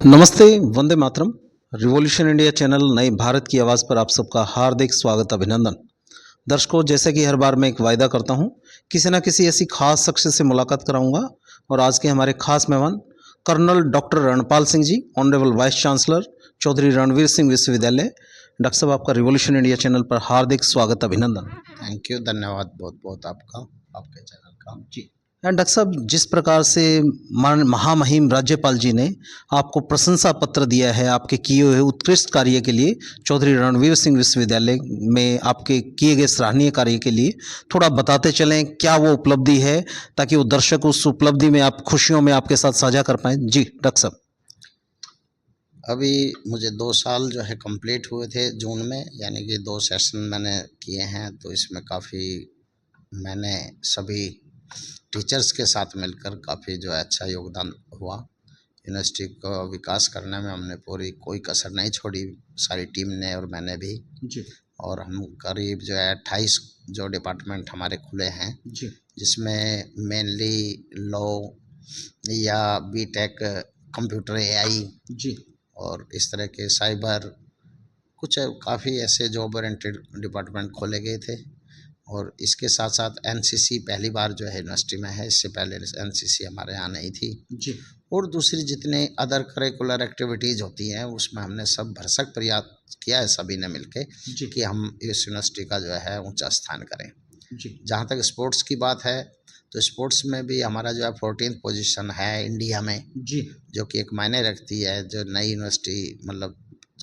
नमस्ते, Vande Mataram. Revolution India channel नए भारत की आवाज़ पर आप सबका हार्दिक स्वागत, अभिनंदन। दर्शकों, जैसे कि हर बार मैं एक वायदा करता हूं, किसी ना किसी ऐसी खास शख्स से मुलाकात कराऊंगा और आज के हमारे खास मेहमान colonel doctor Ranpal Singh ji, honourable vice chancellor Chaudhary Ranbir Singh विश्वविद्यालय। डॉक्टर साहब, आपका रिवॉल्यूशन इंडिया चैनल पर हार्दिक स्वागत, अभिनंदन। थैंक यू, धन्यवाद बहुत बहुत आपका, आपके चैनल का। जी डॉक्टर साहब, जिस प्रकार से महामहिम राज्यपाल जी ने आपको प्रशंसा पत्र दिया है आपके किए हुए उत्कृष्ट कार्य के लिए, चौधरी रणवीर सिंह विश्वविद्यालय में आपके किए गए सराहनीय कार्य के लिए, थोड़ा बताते चलें क्या वो उपलब्धि है, ताकि वो दर्शक उस उपलब्धि में आप खुशियों में आपके साथ साझा कर पाएँ। जी डॉक्टर साहब। अभी मुझे 2 साल जो है कंप्लीट हुए थे जून में, यानी कि 2 सेशन मैंने किए हैं, तो इसमें काफ़ी मैंने सभी टीचर्स के साथ मिलकर काफ़ी जो है अच्छा योगदान हुआ। यूनिवर्सिटी को विकास करने में हमने पूरी कोई कसर नहीं छोड़ी, सारी टीम ने और मैंने भी। जी और हम करीब जो है 28 जो डिपार्टमेंट हमारे खुले हैं, जी जिसमें मेनली लॉ या बीटेक, कंप्यूटर, एआई जी और इस तरह के साइबर, कुछ काफ़ी ऐसे जॉब ओरिएंटेड डिपार्टमेंट खोले गए थे। और इसके साथ साथ एनसीसी पहली बार जो है यूनिवर्सिटी में है, इससे पहले एनसीसी हमारे यहाँ नहीं थी। जी और दूसरी जितने अदर करिकुलर एक्टिविटीज़ होती हैं, उसमें हमने सब भरसक प्रयास किया है सभी ने मिलके कि हम इस यूनिवर्सिटी का जो है ऊंचा स्थान करें। जी जहाँ तक स्पोर्ट्स की बात है, तो स्पोर्ट्स में भी हमारा जो है 14th पोजीशन है इंडिया में, जी जो कि एक मायने रखती है। जो नई यूनिवर्सिटी मतलब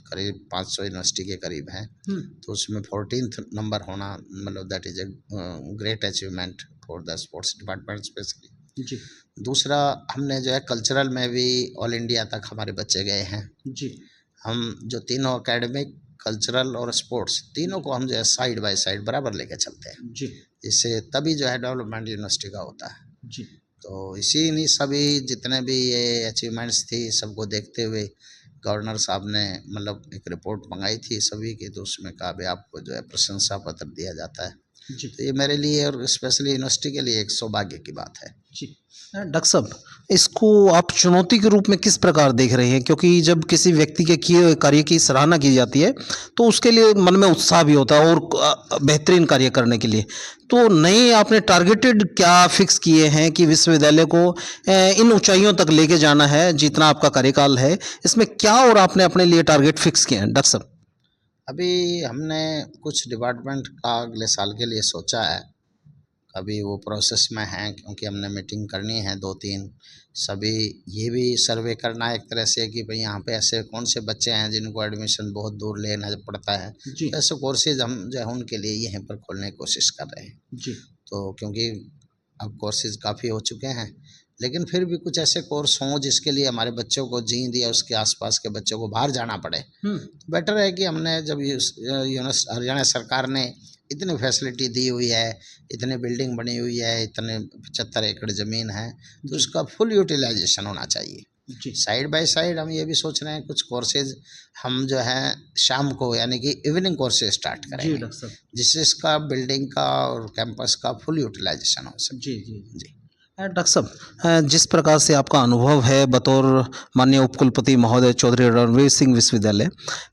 करीब 500 यूनिवर्सिटी के करीब है, तो उसमें 14th नंबर होना मतलब that is a great achievement for the sports department specially. जी दूसरा, हमने जो है कल्चरल में भी ऑल इंडिया तक हमारे बच्चे गए हैं। जी हम जो तीनों एकेडमिक, कल्चरल और स्पोर्ट्स, तीनों को हम जो है साइड बाय साइड बराबर लेके चलते हैं। जी इससे तभी जो है डेवलपमेंट यूनिवर्सिटी का होता है। जी तो इसी सभी जितने भी ये अचीवमेंट्स थी, सबको देखते हुए गवर्नर साहब ने मतलब एक रिपोर्ट मंगाई थी सभी की, तो उसमें कहा भाई आपको जो है प्रशंसा पत्र दिया जाता है। जी तो ये मेरे लिए और स्पेशली यूनिवर्सिटी के लिए एक सौभाग्य की बात है। जी डॉक्टर साहब, इसको आप चुनौती के रूप में किस प्रकार देख रहे हैं? क्योंकि जब किसी व्यक्ति के किए हुए कार्य की सराहना की जाती है, तो उसके लिए मन में उत्साह भी होता है और बेहतरीन कार्य करने के लिए। तो नए आपने टारगेटेड क्या फिक्स किए हैं कि विश्वविद्यालय को इन ऊंचाइयों तक लेके जाना है, जितना आपका कार्यकाल है, इसमें क्या और आपने अपने लिए टारगेट फिक्स किए हैं डॉक्टर साहब? अभी हमने कुछ डिपार्टमेंट का अगले साल के लिए सोचा है, अभी वो प्रोसेस में हैं, क्योंकि हमने मीटिंग करनी है 2-3। सभी ये भी सर्वे करना है एक तरह से कि भाई यहाँ पे ऐसे कौन से बच्चे हैं जिनको एडमिशन बहुत दूर लेना पड़ता है, जी तो ऐसे कोर्सेज हम जो है उनके लिए यहीं पर खोलने की कोशिश कर रहे हैं। जी तो क्योंकि अब कोर्सेज काफ़ी हो चुके हैं, लेकिन फिर भी कुछ ऐसे कोर्स हों जिसके लिए हमारे बच्चों को, जींद या उसके आसपास के बच्चों को बाहर जाना पड़े। बेटर है कि हमने जब हरियाणा सरकार ने इतनी फैसिलिटी दी हुई है, इतनी बिल्डिंग बनी हुई है, इतने 75 एकड़ ज़मीन है, तो उसका फुल यूटिलाइजेशन होना चाहिए। जी साइड बाय साइड हम ये भी सोच रहे हैं कुछ कोर्सेज हम जो है शाम को, यानी कि इवनिंग कोर्सेज स्टार्ट जी करेंगे, डॉक्टर साहब। जिससे इसका बिल्डिंग का और कैंपस का फुल यूटिलाइजेशन हो सके। जी जी जी। डॉक्टर साहब, जिस प्रकार से आपका अनुभव है बतौर माननीय उपकुलपति महोदय चौधरी रणवीर सिंह विश्वविद्यालय,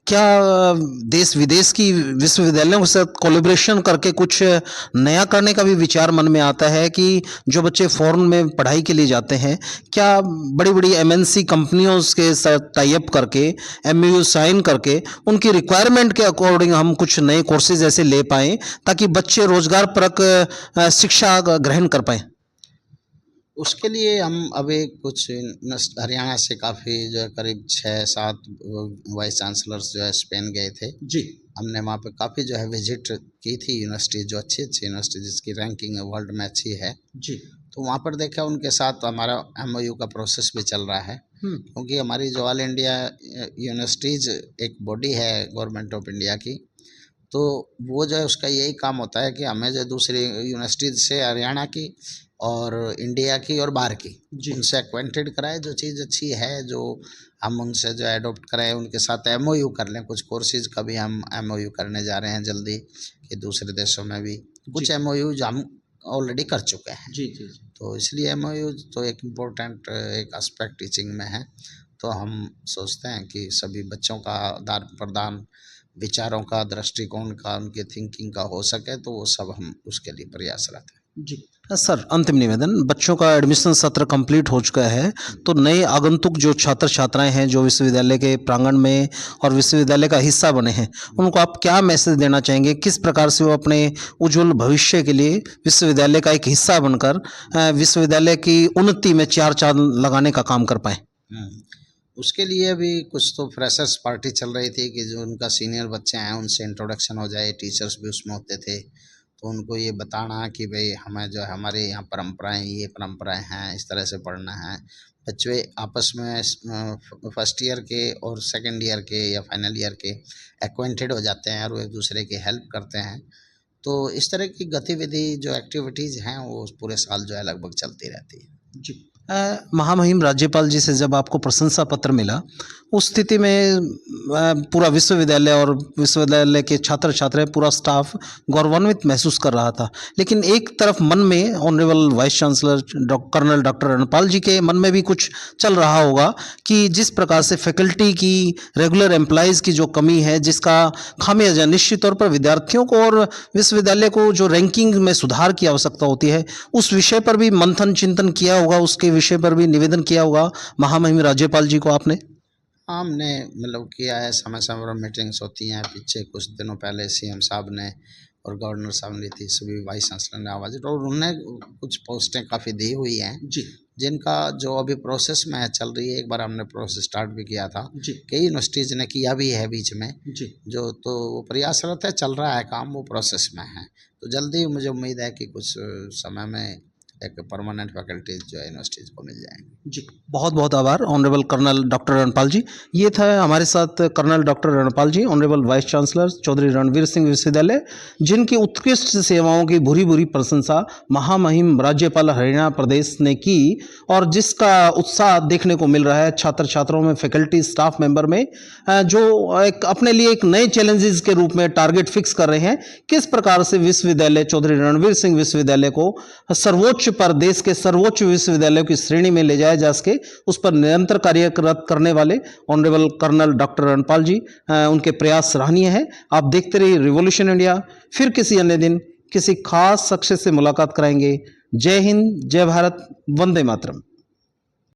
क्या देश विदेश की विश्वविद्यालयों के साथ कोलैबोरेशन करके कुछ नया करने का भी विचार मन में आता है कि जो बच्चे फॉरेन में पढ़ाई के लिए जाते हैं, क्या बड़ी बड़ी एमएनसी कंपनियों के साथ टाई अप करके, एमओयू साइन करके, उनकी रिक्वायरमेंट के अकॉर्डिंग हम कुछ नए कोर्सेज ऐसे ले पाएँ, ताकि बच्चे रोजगार परक शिक्षा ग्रहण कर पाएँ? उसके लिए हम अभी कुछ हरियाणा से काफ़ी जो है करीब 6-7 वाइस चांसलर्स जो है स्पेन गए थे। जी हमने वहाँ पे काफ़ी जो है विजिट की थी यूनिवर्सिटी, जो अच्छी अच्छी यूनिवर्सिटी जिसकी रैंकिंग वर्ल्ड में अच्छी है। जी तो वहाँ पर देखा, उनके साथ हमारा एमओयू का प्रोसेस भी चल रहा है, क्योंकि हमारी जो ऑल इंडिया यूनिवर्सिटीज़ एक बॉडी है गवर्नमेंट ऑफ इंडिया की, तो वो जो है उसका यही काम होता है कि हमें जो दूसरी यूनिवर्सिटीज से हरियाणा की और इंडिया की और बाहर की, उनसे एक्वेंटेड कराए, जो चीज़ अच्छी है जो हम उनसे जो एडोप्ट कराएं, उनके साथ एमओयू कर लें। कुछ कोर्सेज का भी हम एमओयू करने जा रहे हैं जल्दी, कि दूसरे देशों में भी कुछ एमओयू जो हम ऑलरेडी कर चुके हैं। जी जी जी तो इसलिए एमओयू तो एक इम्पोर्टेंट एक एस्पेक्ट टीचिंग में है। तो हम सोचते हैं कि सभी बच्चों का आदान प्रदान विचारों का, दृष्टिकोण का, उनके थिंकिंग का हो सके, तो वो सब हम उसके लिए प्रयासरत हैं। जी सर, अंतिम निवेदन, बच्चों का एडमिशन सत्र कंप्लीट हो चुका है, तो नए आगंतुक जो छात्र छात्राएं हैं जो विश्वविद्यालय के प्रांगण में और विश्वविद्यालय का हिस्सा बने हैं, उनको आप क्या मैसेज देना चाहेंगे? किस प्रकार से वो अपने उज्जवल भविष्य के लिए विश्वविद्यालय का एक हिस्सा बनकर विश्वविद्यालय की उन्नति में चार चांद लगाने का काम कर पाएँ? उसके लिए अभी कुछ तो फ्रेशर्स पार्टी चल रही थी कि जो उनका सीनियर बच्चे हैं उनसे इंट्रोडक्शन हो जाए, टीचर्स भी उसमें होते थे, तो उनको ये बताना कि भाई हमें जो है हमारे यहाँ परंपराएं, ये परंपराएं हैं, इस तरह से पढ़ना है। बच्चे आपस में फर्स्ट ईयर के और सेकंड ईयर के या फाइनल ईयर के एक्वेंटेड हो जाते हैं और वो एक दूसरे की हेल्प करते हैं। तो इस तरह की गतिविधि जो एक्टिविटीज़ हैं वो पूरे साल जो है लगभग चलती रहती है। जी। महामहिम राज्यपाल जी से जब आपको प्रशंसा पत्र मिला, उस स्थिति में पूरा विश्वविद्यालय और विश्वविद्यालय के छात्र छात्राएं, पूरा स्टाफ गौरवान्वित महसूस कर रहा था, लेकिन एक तरफ मन में honourable vice chancellor colonel doctor Ranpal ji के मन में भी कुछ चल रहा होगा कि जिस प्रकार से फैकल्टी की, रेगुलर एम्प्लॉइज़ की जो कमी है, जिसका खामियाजा निश्चित तौर पर विद्यार्थियों को और विश्वविद्यालय को जो रैंकिंग में सुधार की आवश्यकता होती है, उस विषय पर भी मंथन चिंतन किया होगा, उसके विषय पर भी निवेदन किया होगा महामहिम राज्यपाल जी को आपने? हमने मतलब किया है, समय समय पर मीटिंग्स होती हैं। पीछे कुछ दिनों पहले सीएम साहब ने और गवर्नर साहब ने थी, सभी वाइस चांसलर ने आवाज़, और उन्होंने कुछ पोस्टें काफ़ी दी हुई हैं जी जिनका जो अभी प्रोसेस में चल रही है। एक बार हमने प्रोसेस स्टार्ट भी किया था, जी कई यूनिवर्सिटीज़ ने किया भी है बीच में, जी जो तो वो प्रयासरत है, चल रहा है काम, वो प्रोसेस में है। तो जल्दी मुझे उम्मीद है कि कुछ समय में एक परमानेंट फैकल्टीज जो है यूनिवर्सिटीज़ को मिल जाएंगी। जी, बहुत बहुत आभार honourable colonel doctor Ranpal ji. ये था हमारे साथ colonel doctor Ranpal ji, honourable vice chancellor Chaudhary Ranbir Singh विश्वविद्यालय, जिनकी उत्कृष्ट सेवाओं की भूरी भूरी प्रशंसा महामहिम राज्यपाल हरियाणा प्रदेश ने की, और जिसका उत्साह देखने को मिल रहा है छात्र छात्रों में, फैकल्टी स्टाफ मेंबर में, जो एक अपने लिए एक नए चैलेंजेस के रूप में टारगेट फिक्स कर रहे हैं, किस प्रकार से विश्वविद्यालय चौधरी रणवीर सिंह विश्वविद्यालय को सर्वोच्च पर, देश के सर्वोच्च विश्वविद्यालयों की श्रेणी में ले जाया जा सके, उस पर निरंतर कार्यरत करने वाले ऑनरेबल कर्नल डॉक्टर रणपाल जी, उनके प्रयास सराहनीय है। आप देखते रहिए रिवॉल्यूशन इंडिया। फिर किसी अन्य दिन किसी खास शख्स से मुलाकात कराएंगे। जय हिंद, जय भारत, वंदे मातरम।